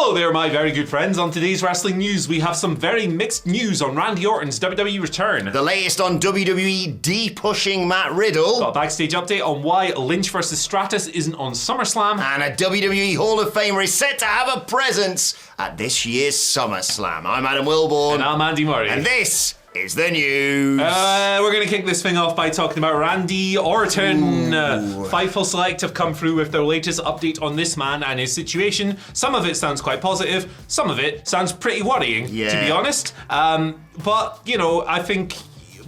Hello there, my very good friends. On today's wrestling news, we have some very mixed news on Randy Orton's WWE return. The latest on WWE de-pushing Matt Riddle. Got a backstage update on why Lynch versus Stratus isn't on SummerSlam. And a WWE Hall of Famer is set to have a presence at this year's SummerSlam. I'm Adam Wilborn. And I'm Andy Murray. And this is the news. We're going to kick this thing off by talking about Randy Orton. Fightful Select have come through with their latest update on this man and his situation. Some of it sounds quite positive. Some of it sounds pretty worrying, to be honest. But, you know, I think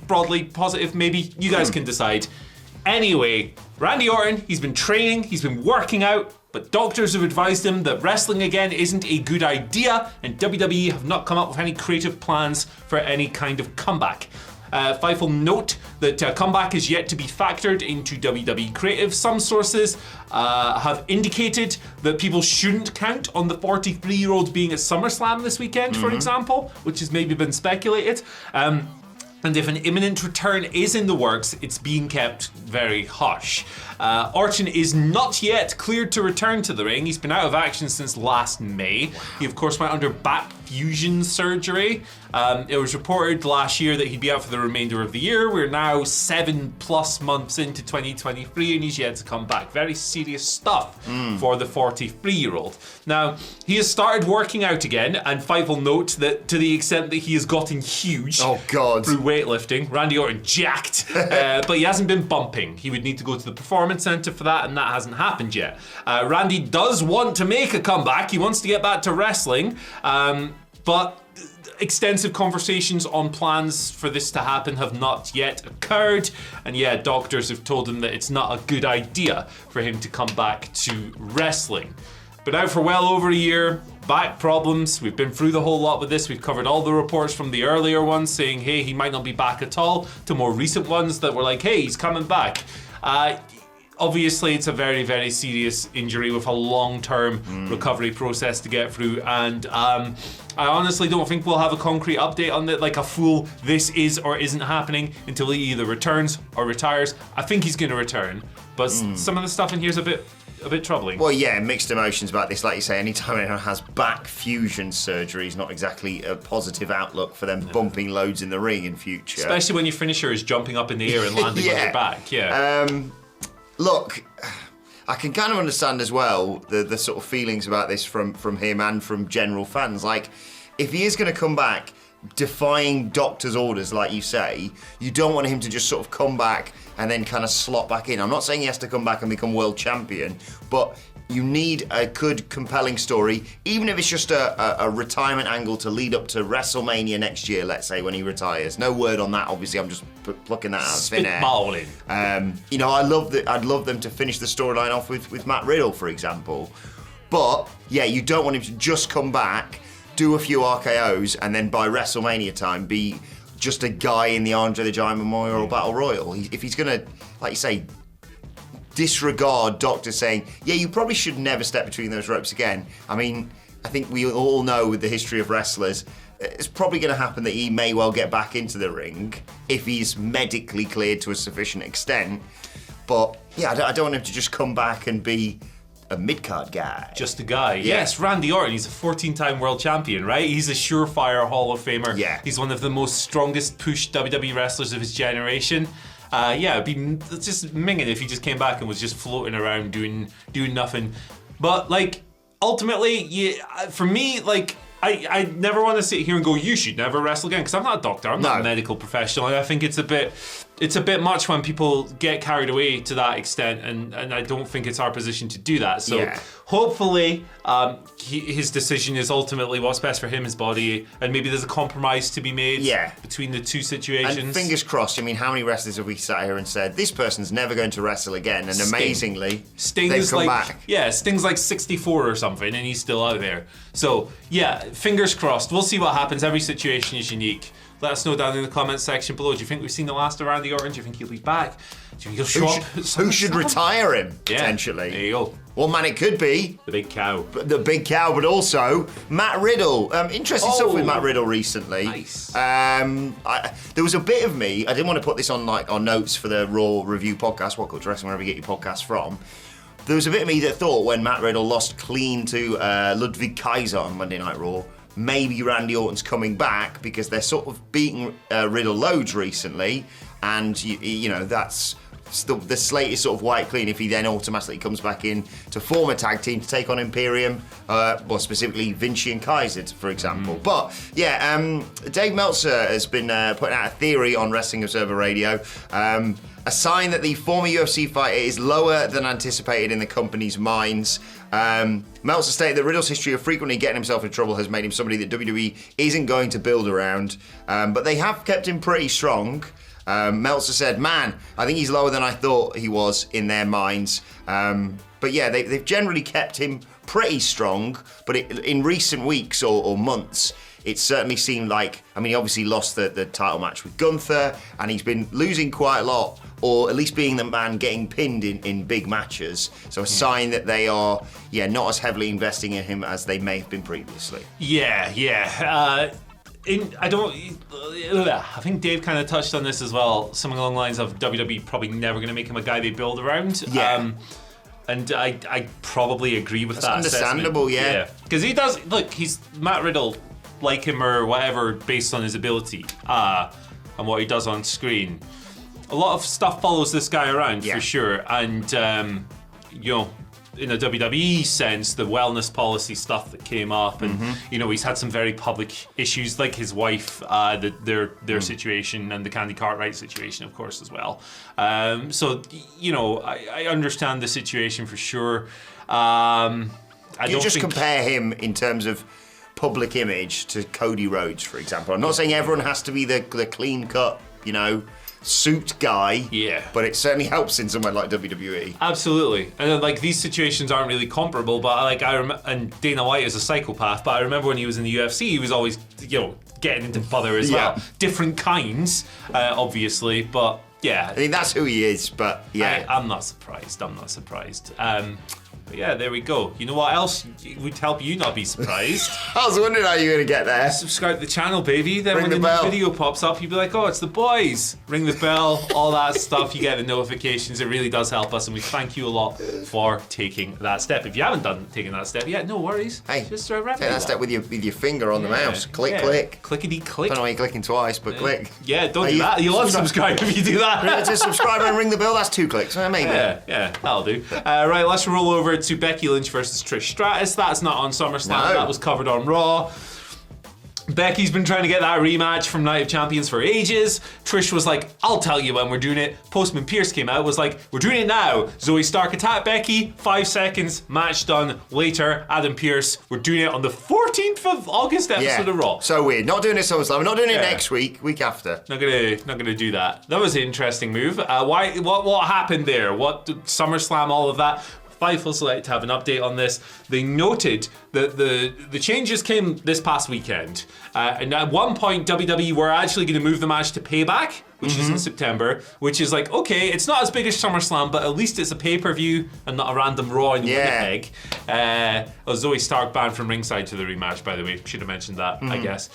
broadly positive. Maybe you guys can decide. Anyway, Randy Orton, he's been training, he's been working out, but doctors have advised him that wrestling again isn't a good idea, and WWE have not come up with any creative plans for any kind of comeback. Fightful note that comeback is yet to be factored into WWE creative. Some sources have indicated that people shouldn't count on the 43-year-old being at SummerSlam this weekend, for example, which has maybe been speculated. And if an imminent return is in the works, it's being kept very hush. Orton is not yet cleared to return to the ring. He's been out of action since last May. He, of course, went under back fusion surgery. It was reported last year that he'd be out for the remainder of the year. We're now 7+ months into 2023 and he's yet to come back. Very serious stuff for the 43-year-old. Now, he has started working out again, and Fightful note that to the extent that he has gotten huge through weightlifting, Randy Orton jacked, but he hasn't been bumping. He would need to go to the Performance Center for that, and that hasn't happened yet. Randy does want to make a comeback. He wants to get back to wrestling, but extensive conversations on plans for this to happen have not yet occurred. And yeah, doctors have told him that it's not a good idea for him to come back to wrestling. Been out for well over a year, back problems. We've been through the whole lot with this. We've covered all the reports from the earlier ones saying, hey, he might not be back at all, to more recent ones that were like, hey, he's coming back. Obviously, it's a very, very serious injury with a long-term recovery process to get through, and I honestly don't think we'll have a concrete update on it, like a full this is or isn't happening, until he either returns or retires. I think he's going to return, but some of the stuff in here is a bit troubling. Well, yeah, mixed emotions about this. Like you say, anytime anyone has back fusion surgery is not exactly a positive outlook for them bumping loads in the ring in future. Especially when your finisher is jumping up in the air and landing on your back. Look, I can kind of understand as well the sort of feelings about this from him and from general fans. Like, if he is going to come back defying doctor's orders, like you say, you don't want him to just sort of come back and then kind of slot back in. I'm not saying he has to come back and become world champion, but you need a good, compelling story, even if it's just a retirement angle to lead up to WrestleMania next year, let's say, when he retires. No word on that, obviously. I'm just plucking that out of thin air. Spitballing. You know, I'd love them to finish the storyline off with Matt Riddle, for example. But, yeah, you don't want him to just come back, do a few RKOs, and then by WrestleMania time be just a guy in the Andre the Giant Memorial Battle Royal. If he's going to, like you say, disregard doctors saying, yeah, you probably should never step between those ropes again. I mean, I think we all know with the history of wrestlers, it's probably going to happen that he may well get back into the ring if he's medically cleared to a sufficient extent. But yeah, I don't want him to just come back and be a mid-card guy. Just a guy. Yeah. Yes, Randy Orton, he's a 14-time world champion, right? He's a surefire Hall of Famer. Yeah. He's one of the most strongest pushed WWE wrestlers of his generation. It'd be just minging if he just came back and was just floating around doing nothing. But like, ultimately, for me, like, I never want to sit here and go, you should never wrestle again, because I'm not a doctor, I'm not a medical professional, and I think it's a bit much when people get carried away to that extent, and I don't think it's our position to do that. So hopefully his decision is ultimately what's best for him, his body, and maybe there's a compromise to be made between the two situations. And fingers crossed. I mean, how many wrestlers have we sat here and said, this person's never going to wrestle again, and amazingly, they've come back. Yeah, Sting's like 64 or something, and he's still out there. So yeah, fingers crossed. We'll see what happens. Every situation is unique. Let us know down in the comments section below. Do you think we've seen the last of Randy Orton? Do you think he'll be back? Do you think he'll show up? Who should retire him, potentially? There you go. One man it could be. The big cow. The big cow, but also Matt Riddle. Interesting stuff with Matt Riddle recently. Nice. There was a bit of me, I didn't want to put this on notes for the Raw review podcast, WhatCulture, wherever you get your podcasts from. there was a bit of me that thought when Matt Riddle lost clean to Ludwig Kaiser on Monday Night Raw, maybe Randy Orton's coming back because they're sort of beating Riddle loads recently, and you know that's the slate is sort of white clean if he then automatically comes back in to form a tag team to take on Imperium, well specifically Vinci and Kaiser, for example. But yeah, Dave Meltzer has been putting out a theory on Wrestling Observer Radio. A sign that the former UFC fighter is lower than anticipated in the company's minds. Meltzer stated that Riddle's history of frequently getting himself in trouble has made him somebody that WWE isn't going to build around, but they have kept him pretty strong. Meltzer said, man, I think he's lower than I thought he was in their minds. But yeah, they've generally kept him pretty strong, but in recent weeks or months, it certainly seemed like, I mean, he obviously lost the title match with Gunther, and he's been losing quite a lot, or at least being the man getting pinned in big matches. So a sign that they are, not as heavily investing in him as they may have been previously. Yeah. I think Dave kind of touched on this as well, something along the lines of WWE probably never going to make him a guy they build around. Yeah. And I probably agree with that. Understandable, assessment. Because he does, look, he's Matt Riddle, like him or whatever, based on his ability and what he does on screen. A lot of stuff follows this guy around for sure. And, in a WWE sense, the wellness policy stuff that came up, and he's had some very public issues, like his wife, their situation, and the Candy Cartwright situation, of course, as well. So I understand the situation for sure. Compare him in terms of public image to Cody Rhodes, for example. I'm not saying everyone has to be the clean cut, suit guy, but it certainly helps in somewhere like WWE. Absolutely. And like these situations aren't really comparable, but and Dana White is a psychopath, but I remember when he was in the UFC, he was always getting into bother as well. Different kinds, obviously, but yeah. I think that's who he is, but yeah. I'm not surprised. But yeah, there we go. You know what else would help you not be surprised? I was wondering how you were going to get there. Subscribe to the channel, baby. Then Ring when the the bell. video pops up, you'll be like, oh, it's the boys. Ring the bell, all that stuff. You get the notifications. It really does help us, and we thank you a lot for taking that step. If you haven't taken that step yet, no worries. Hey, just take that step with your finger on the mouse. Click. Clickety click. I don't know why you're clicking twice, but click. Yeah, don't do that. You'll unsubscribe if you do that. To subscribe and ring the bell, that's 2 clicks. Maybe. Yeah, that'll do. Right, let's roll over to Becky Lynch versus Trish Stratus. That's not on SummerSlam. No. That was covered on Raw. Becky's been trying to get that rematch from Night of Champions for ages. Trish was like, I'll tell you when we're doing it. Postman Pierce came out, was like, we're doing it now. Zoe Stark attacked Becky, 5 seconds, match done. Later, Adam Pierce, we're doing it on the 14th of August episode of Raw. So weird. Not doing it SummerSlam. We're not doing it next week after. Not gonna do that. That was an interesting move. What happened there? What SummerSlam, all of that? Fightful Select have an update on this. They noted that the changes came this past weekend. And at one point, WWE were actually going to move the match to Payback, which is in September, which is like, okay, it's not as big as SummerSlam, but at least it's a pay-per-view and not a random Raw in Winnipeg. Zoe Stark banned from ringside to the rematch, by the way. Should have mentioned that, I guess.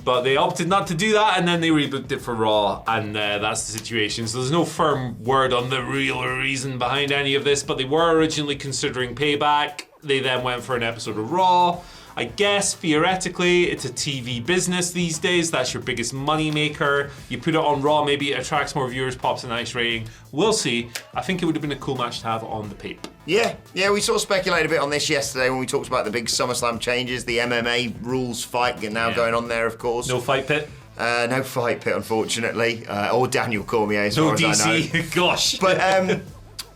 But they opted not to do that, and then they rebooked it for Raw, and that's the situation. So there's no firm word on the real reason behind any of this, but they were originally considering Payback. They then went for an episode of Raw. I guess, theoretically, it's a TV business these days. That's your biggest money maker. You put it on Raw, maybe it attracts more viewers, pops a nice rating. We'll see. I think it would have been a cool match to have on the Pape. Yeah, we sort of speculated a bit on this yesterday when we talked about the big SummerSlam changes, the MMA rules fight now going on there, of course. No fight pit? No fight pit, unfortunately. Or Daniel Cormier, as far as I know. DC, gosh. But,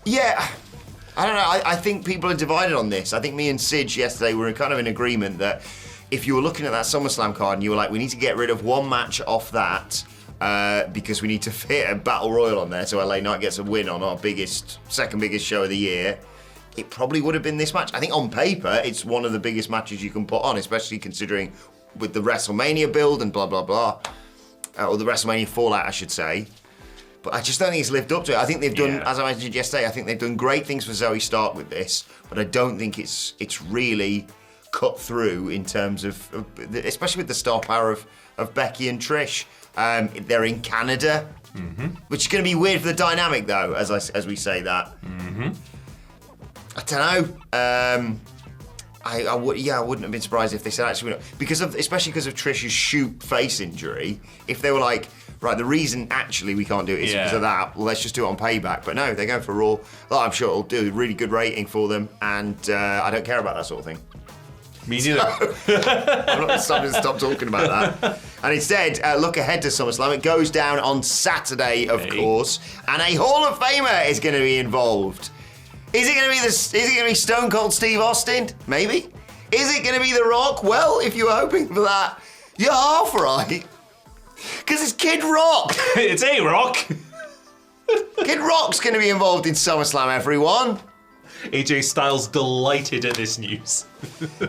yeah... I don't know, I think people are divided on this. I think me and Sidge yesterday were kind of in agreement that if you were looking at that SummerSlam card and you were like, we need to get rid of one match off that because we need to fit a Battle Royal on there so LA Knight gets a win on our second biggest show of the year, it probably would have been this match. I think on paper, it's one of the biggest matches you can put on, especially considering with the WrestleMania build and blah, blah, blah. Or the WrestleMania fallout, I should say. But I just don't think it's lived up to it. I think they've done, as I mentioned yesterday, I think they've done great things for Zoe Stark with this, but I don't think it's really cut through in terms of, especially with the star power of Becky and Trish. They're in Canada, which is going to be weird for the dynamic, though, as we say that. I don't know. I wouldn't have been surprised if they said actually especially because of Trish's shoot face injury. If they were like, right, the reason actually we can't do it is because of that. Well, let's just do it on Payback. But no, they're going for Raw. Well, I'm sure it'll do a really good rating for them, and I don't care about that sort of thing. Me neither. I'm not going to stop talking about that. And instead, look ahead to SummerSlam. It goes down on Saturday, of course, and a Hall of Famer is going to be involved. Is it going to be Stone Cold Steve Austin? Maybe. Is it going to be The Rock? Well, if you were hoping for that, you're half right. Because it's Kid Rock. It's A-Rock. Kid Rock's going to be involved in SummerSlam, everyone. AJ Styles delighted at this news.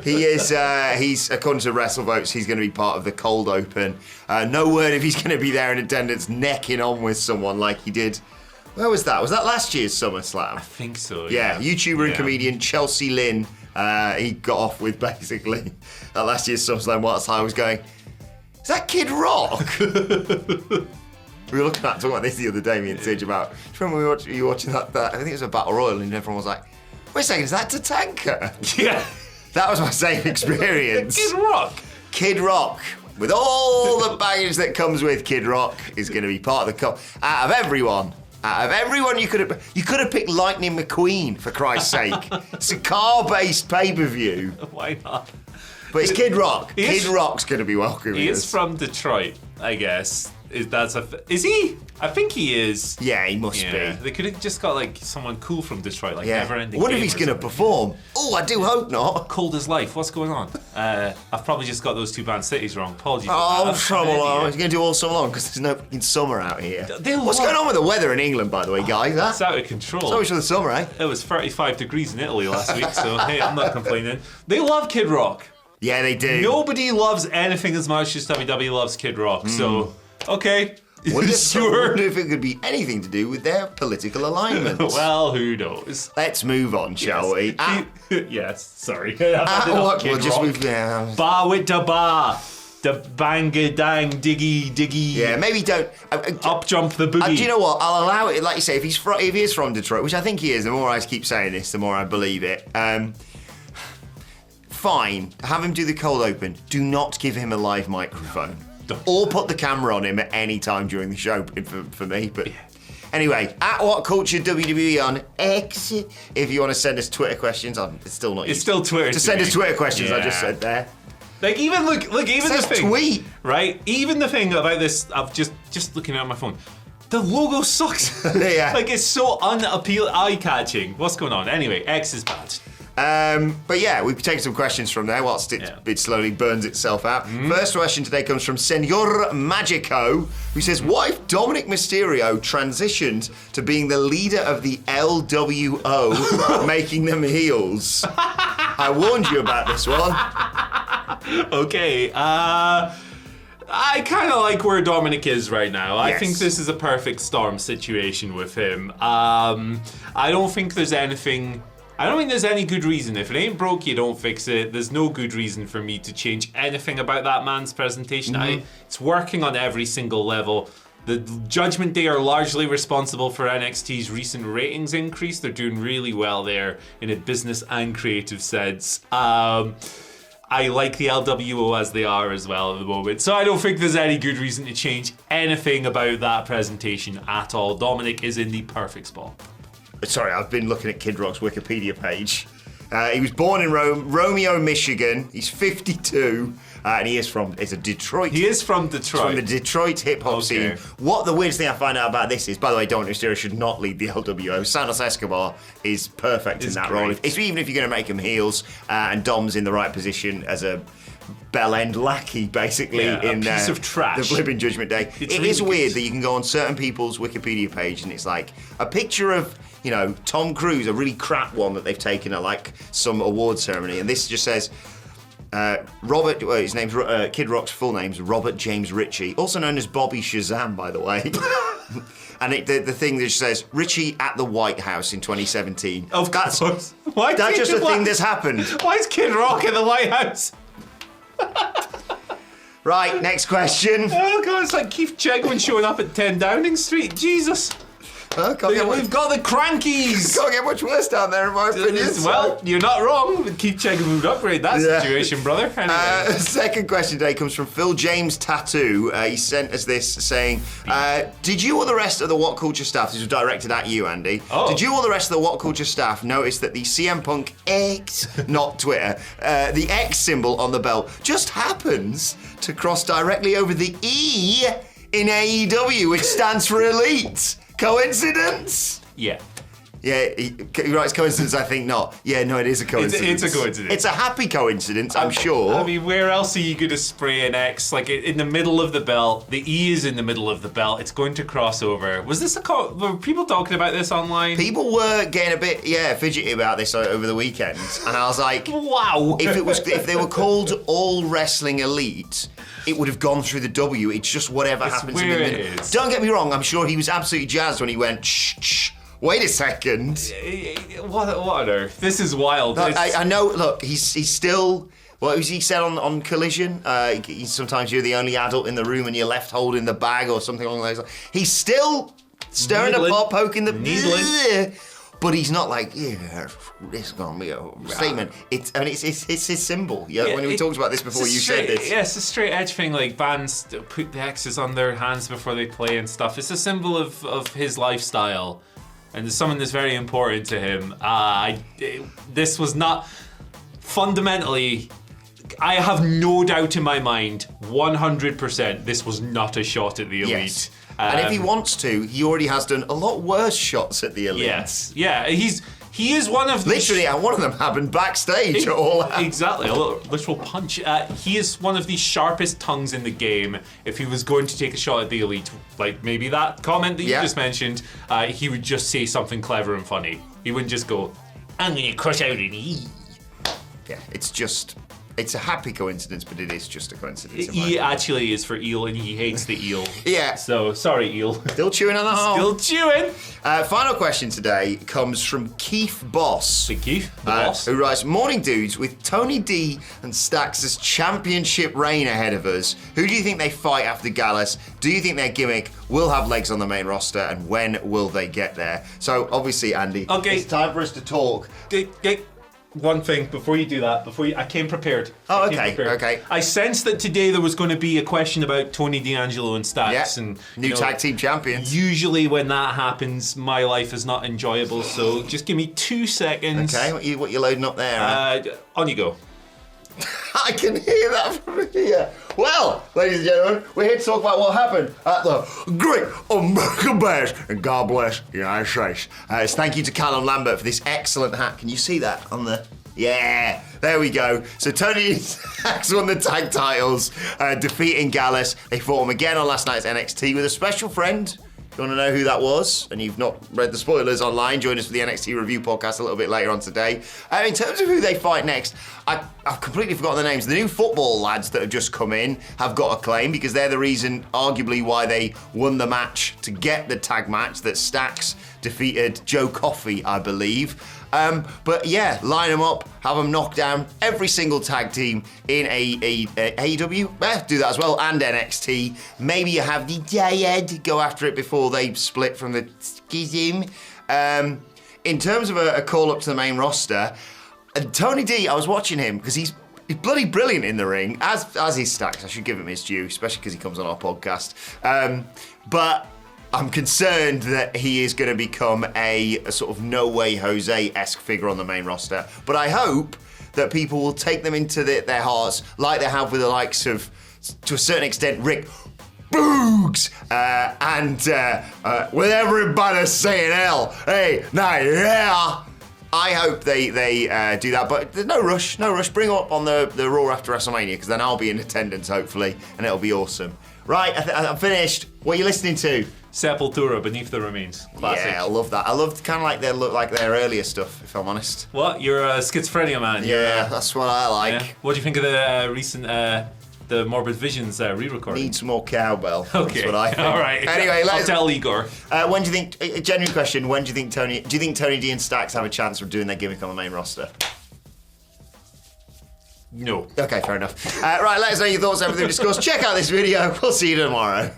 He is, he's, according to WrestleVotes, he's going to be part of the cold open. No word if he's going to be there in attendance, necking on with someone like he did. Where was that? Was that last year's SummerSlam? I think so, yeah. YouTuber and comedian Chelsea Lynn, he got off with basically at last year's SummerSlam whilst I was going, is that Kid Rock? We were talking about this the other day, me and Tidge, about, do you remember you were watching that, I think it was a Battle Royal, and everyone was like, wait a second, is that Tatanka? Yeah. That was my same experience. Kid Rock. Kid Rock, with all the baggage that comes with Kid Rock, is going to be part of the out of everyone, you could have picked Lightning McQueen, for Christ's sake. It's a car-based pay-per-view. Why not? But it's Kid Rock. Kid Rock's going to be welcoming He us. is from Detroit, I guess. Is he? I think he is. Yeah, he must be. They could have just got like someone cool from Detroit, like Never Ending. I wonder if he's going to perform. Oh, I do hope not. Cold as Life. What's going on? I've probably just got those two band cities wrong. Apologies. Summer long. He's going to do all summer long because there's no fucking summer out here. What's going on with the weather in England, by the way, guys? It's out of control. So much for the summer, eh? It was 35 degrees in Italy last week, so hey, I'm not complaining. They love Kid Rock. Yeah, they do. Nobody loves anything as much as WWE loves Kid Rock. So, okay. Wonder Sure. if it could be anything to do with their political alignment. Well, who knows? Let's move on, shall we? Yes, sorry. We'll just move down. Bar with the bar. The bang-a-dang, diggy. Yeah, maybe don't. Up jump the boogie. Do you know what? I'll allow it. Like you say, if he is from Detroit, which I think he is, the more I keep saying this, the more I believe it. Fine, have him do the cold open. Do not give him a live microphone. Or put the camera on him at any time during the show for me. But anyway, at WhatCulture WWE on X, if you want to send us Twitter questions, it's still not. It's still Twitter. To send us Twitter questions, I just said there. Like even look, even the thing. Tweet. Right, even the thing about this. I've just looking at my phone. The logo sucks. Yeah. Like it's so eye-catching. What's going on? Anyway, X is bad. But yeah, we've taken some questions from there whilst it slowly burns itself out. First question today comes from Senor Magico, who says, what if Dominic Mysterio transitioned to being the leader of the LWO, making them heels? I warned you about this one. Okay, I kind of like where Dominic is right now. I think this is a perfect storm situation with him. I don't think there's any good reason. If it ain't broke, you don't fix it. There's no good reason for me to change anything about that man's presentation. It's working on every single level. The Judgment Day are largely responsible for NXT's recent ratings increase. They're doing really well there in a business and creative sense. I like the LWO as they are as well at the moment. So I don't think there's any good reason to change anything about that presentation at all. Dominic is in the perfect spot. Sorry, I've been looking at Kid Rock's Wikipedia page. He was born in Romeo, Michigan. He's 52, and he's a Detroit. He is from Detroit. From the Detroit hip-hop scene. What the weirdest thing I find out about this is, by the way, Dominic Mysterio should not lead the LWO. Santos Escobar is perfect in that role. Even if you're going to make him heels, and Dom's in the right position as a bell-end lackey, basically, in piece of trash. The Flipping Judgment Day. It really is weird that you can go on certain people's Wikipedia page, and it's like a picture of, Tom Cruise, a really crap one that they've taken at like some award ceremony, and this just says his name's Kid Rock's full name's Robert James Ritchie, also known as Bobby Shazam, by the way. And the thing that just says Ritchie at the White House in 2017. Of course. Why that's just a thing that's happened. Why is Kid Rock at the White House? Right, next question. Oh god, it's like Keith Chegwin showing up at 10 Downing Street. Jesus. We've got the Crankies. Can't get much worse down there, in my opinion. Well, you're not wrong. Keep checking who would upgrade that situation, brother. Anyway. Second question today comes from Phil James Tattoo. He sent us this saying, did you or the rest of the WhatCulture staff, this was directed at you, Andy, did you or the rest of the WhatCulture staff notice that the CM Punk X, not Twitter, the X symbol on the belt just happens to cross directly over the E in AEW, which stands for Elite? Coincidence? Yeah. Yeah, he writes coincidence, I think not. Yeah, no, it is a coincidence. It's a coincidence. It's a happy coincidence, I'm sure. I mean, where else are you going to spray an X? Like, in the middle of the belt. The E is in the middle of the belt. It's going to cross over. Was this were people talking about this online? People were getting a bit, fidgety about this over the weekend. And I was like, wow. If they were called All Wrestling Elite, it would have gone through the W. It's just whatever happens in the middle. Don't get me wrong, I'm sure he was absolutely jazzed when he went, shh. Wait a second. What on earth? This is wild. Look, I know, look, he's still... What was he said on Collision? Sometimes you're the only adult in the room and you're left holding the bag or something along those lines. He's still stirring the pot, poking the... Needling. But he's not like, this is going to be a statement. It's his symbol. Yeah, when we talked about this before, you said this. Yeah, it's a straight edge thing. Like, bands put the X's on their hands before they play and stuff. It's a symbol of his lifestyle. And it's something that's very important to him. This was not... Fundamentally, I have no doubt in my mind, 100%, this was not a shot at the Elite. Yes. And if he wants to, he already has done a lot worse shots at the Elite. Yes. Yeah, he is one of the... Literally, and one of them happened backstage. Exactly, a literal punch. He is one of the sharpest tongues in the game. If he was going to take a shot at the Elite, like maybe that comment that you just mentioned, he would just say something clever and funny. He wouldn't just go, I'm going to cut out an E. Yeah, it's a happy coincidence, but it is just a coincidence. E actually is for eel, and he hates the eel. Yeah. So, sorry, eel. Still chewing on the hole. Still chewing. Final question today comes from Keith Boss. Big Keith, the boss. Who writes, morning dudes, with Tony D and Stax' championship reign ahead of us, who do you think they fight after Gallus? Do you think their gimmick will have legs on the main roster, and when will they get there? So, obviously, Andy, it's time for us to talk. One thing before you do that, I came prepared. Oh, okay. I sensed that today there was going to be a question about Tony D'Angelo and Stax and new tag team champions. Usually when that happens, my life is not enjoyable. So just give me 2 seconds. Okay, what you loading up there? On you go. I can hear that from here. Well, ladies and gentlemen, we're here to talk about what happened at the Great American Bash, and God bless the United States. It's thank you to Callum Lambert for this excellent hat. Can you see that on the... Yeah, there we go. So Tony and Stax won the tag titles, defeating Gallus. They fought him again on last night's NXT with a special friend. If you want to know who that was, and you've not read the spoilers online, join us for the NXT review podcast a little bit later on today. In terms of who they fight next, I've completely forgotten the names. The new football lads that have just come in have got a claim because they're the reason, arguably, why they won the match to get the tag match that Stax defeated Joe Coffey, I believe. But yeah, line them up, have them knock down every single tag team in AEW. Do that as well, and NXT. Maybe you have the Dyad go after it before they split from the schism. In terms of a call up to the main roster, Tony D, I was watching him because he's bloody brilliant in the ring, as is Stax. I should give him his due, especially because he comes on our podcast. But I'm concerned that he is going to become a sort of No Way Jose-esque figure on the main roster. But I hope that people will take them into their hearts like they have with the likes of, to a certain extent, Rick Boogs and with everybody saying L. Hey, now, yeah. I hope they do that, but there's no rush. Bring them up on the Raw after WrestleMania, because then I'll be in attendance, hopefully, and it'll be awesome. Right, I'm finished. What are you listening to? Sepultura, Beneath the Remains. Classic. Yeah, I love that. I love kind of like their earlier stuff, if I'm honest. What? You're a schizophrenia man. Yeah, that's what I like. Yeah. What do you think of the recent the Morbid Visions re-recording? Needs more cowbell. Okay. That's what I think. All right. Anyway, I'll tell Igor. When do you think? A genuine question. When do you think Tony D and Stax have a chance of doing their gimmick on the main roster? No. Okay, fair enough. Right, let us know your thoughts on everything we discussed. Check out this video. We'll see you tomorrow.